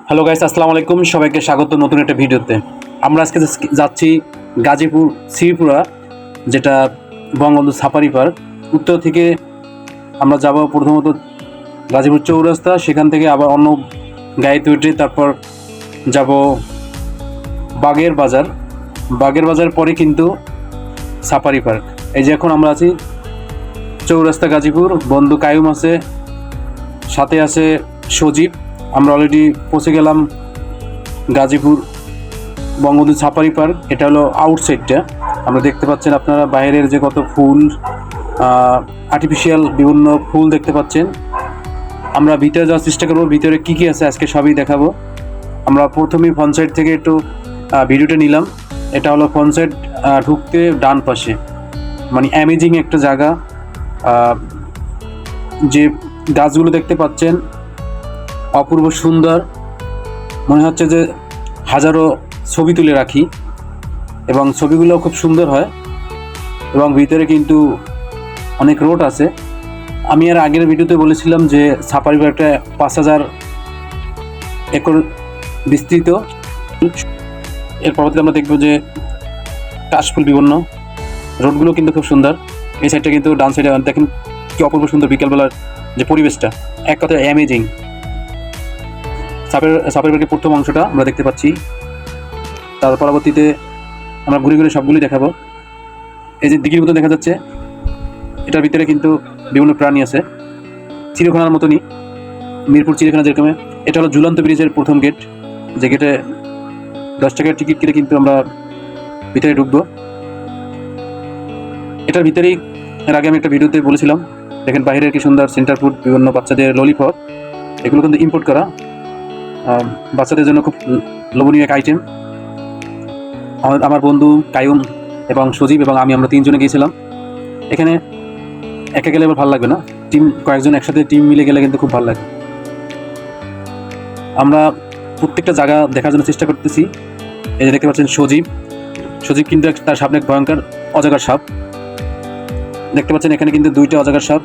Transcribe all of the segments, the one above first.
Hello guys, আসসালামু আলাইকুম। সবাইকে স্বাগত নতুন একটা ভিডিওতে। আমরা আজকে যাচ্ছি গাজীপুর শ্রীপুরা, যেটা বঙ্গবন্ধু সাফারি পার্ক। উত্তর থেকে আমরা যাব প্রথমত গাজীপুর চৌরাস্তা, সেখান থেকে আবার অন্য গাড়িতে উঠে তারপর যাব বাগের বাজার। বাগের বাজার পরে কিন্তু সাফারি পার্ক। এই যে এখন আমরা আছি চৌরাস্তা গাজীপুর। বন্ধু কায়ুম আছে, সাথে আছে সজীব। আমরা অলরেডি পৌঁছে গেলাম গাজীপুর বঙ্গবন্ধু সাফারি পার্ক। এটা হলো আউটসাইডটা। আমরা দেখতে পাচ্ছেন আপনারা বাইরের যে কত ফুল, আর্টিফিশিয়াল বিভিন্ন ফুল দেখতে পাচ্ছেন। আমরা ভিতরে যাওয়ার চেষ্টা করবো, ভিতরে কী কী আছে আজকে সবই দেখাবো। আমরা প্রথমেই ফ্রন্ট সাইড থেকে একটু ভিডিওটা নিলাম। এটা হলো ফ্রন্ট সাইড, ঢুকতে ডান পাশে, মানে অ্যামেজিং একটা জায়গা। যে গাছগুলো দেখতে পাচ্ছেন অপূর্ব সুন্দর, মনে হচ্ছে যে হাজারো ছবি তুলে রাখি, এবং ছবিগুলো খুব সুন্দর হয়। এবং ভিতরে কিন্তু অনেক রোড আছে। আমি আর আগের ভিডিওতে বলেছিলাম যে সাফারি পার্কটা ৫,০০০ একর বিস্তৃত। এর পরবর্তীতে আমরা দেখব যে কাশফুল বিভিন্ন রোডগুলো কিন্তু খুব সুন্দর। এই সাইডটা কিন্তু ডান সাইডে দেখেন কি অপূর্ব সুন্দর বিকেলবেলার যে পরিবেশটা, এক কথায় অ্যামেজিং। সাফারি পার্কের প্রথম অংশটা আমরা দেখতে পাচ্ছি। তার পরবর্তীতে আমরা ঘুরে ঘুরে সবগুলি দেখাবো। এই যে দিঘির মতো দেখা যাচ্ছে, এটার ভিতরে কিন্তু বিভিন্ন প্রাণী আছে, চিড়িয়াখানার মতনই, মিরপুর চিড়িয়াখানা যেরকম। এটা হলো ঝুলন্ত ব্রিজের প্রথম গেট, যে গেটে 10 টাকার টিকিট কেটে কিন্তু আমরা ভিতরে ঢুকবো। এটার ভিতরেই এর আগে আমি একটা ভিডিওতে বলেছিলাম, দেখেন বাইরের কি সুন্দর সেন্টার ফুড, বিভিন্ন বাচ্চাদের ললিপপ, এগুলো কিন্তু ইম্পোর্ট করা, বাচ্চাদের জন্য খুব লোভনীয় এক আইটেম। আমার বন্ধু কায়ুম এবং সজীব এবং আমরা 3 জনে গিয়েছিলাম। এখানে একা গেলে আবার ভালো লাগবে না, কয়েকজন একসাথে টিম মিলে গেলে কিন্তু খুব ভালো লাগে। আমরা প্রত্যেকটা জায়গা দেখার জন্য চেষ্টা করতেছি। এই যে দেখতে পাচ্ছেন সজীব কিন্তু তার সামনে ভয়ঙ্কর অজগর সাপ দেখতে পাচ্ছেন। এখানে কিন্তু 2টা অজগর সাপ,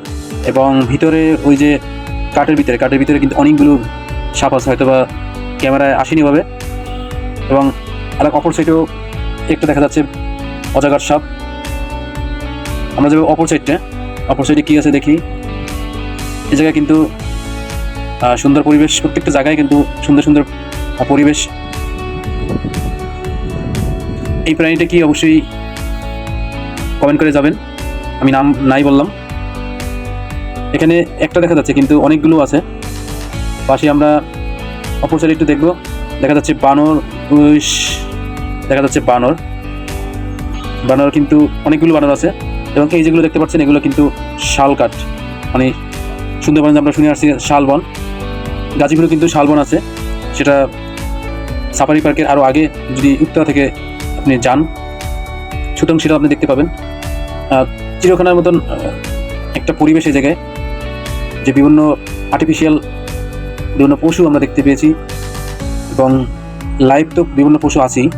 এবং ভিতরে ওই যে কাঠের ভিতরে কিন্তু অনেকগুলো সাপ আছে, হয়তো বা ক্যামেরায় আসেনি ভাবে। এবং আর অপর সাইডেও একটা দেখা যাচ্ছে অজগর সাপ। আমরা যাবো অপর সাইডে কী আছে দেখি। এই জায়গায় কিন্তু সুন্দর পরিবেশ, প্রত্যেকটা জায়গায় কিন্তু সুন্দর সুন্দর পরিবেশ। এই প্রাণীটা কি অবশ্যই কমেন্ট করে যাবেন, আমি নাম নাই বললাম। এখানে একটা দেখা যাচ্ছে, কিন্তু অনেকগুলো আছে পাশে। আমরা অপর সাইডে একটু দেখবো, দেখা যাচ্ছে বানর, বানর কিন্তু অনেকগুলো বানর আছে। এবং এই যেগুলো দেখতে পাচ্ছেন এগুলো কিন্তু শাল কাঠ, মানে সুন্দরবনে আমরা শুনে আসছি শালবন। গাজীপুরে কিন্তু শালবন আছে, সেটা সাফারি পার্কের আরও আগে যদি উত্তরা থেকে আপনি যান, সুতরাং সেটা আপনি দেখতে পাবেন। চিড়িয়াখানার মতন একটা পরিবেশ এই জায়গায়, যে বিভিন্ন আর্টিফিশিয়াল বিভিন্ন পশু আমরা দেখতে পেয়েছি, এবং লাইভ তো বিভিন্ন পশু আছেই।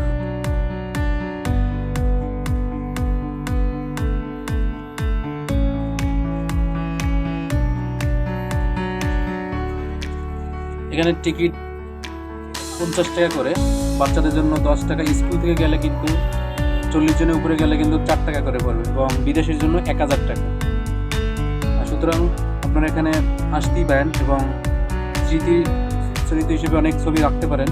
এখানে টিকিট 50 টাকা করে, বাচ্চাদের জন্য 10 টাকা, স্কুল থেকে গেলে কিন্তু 40 জনের উপরে গেলে কিন্তু 4 টাকা করে পড়বে, এবং বিদেশের জন্য 1000 টাকা। সুতরাং আপনারা এখানে আসতেই পারেন এবং স্মৃতি হিসেবে অনেক ছবি রাখতে পারেন।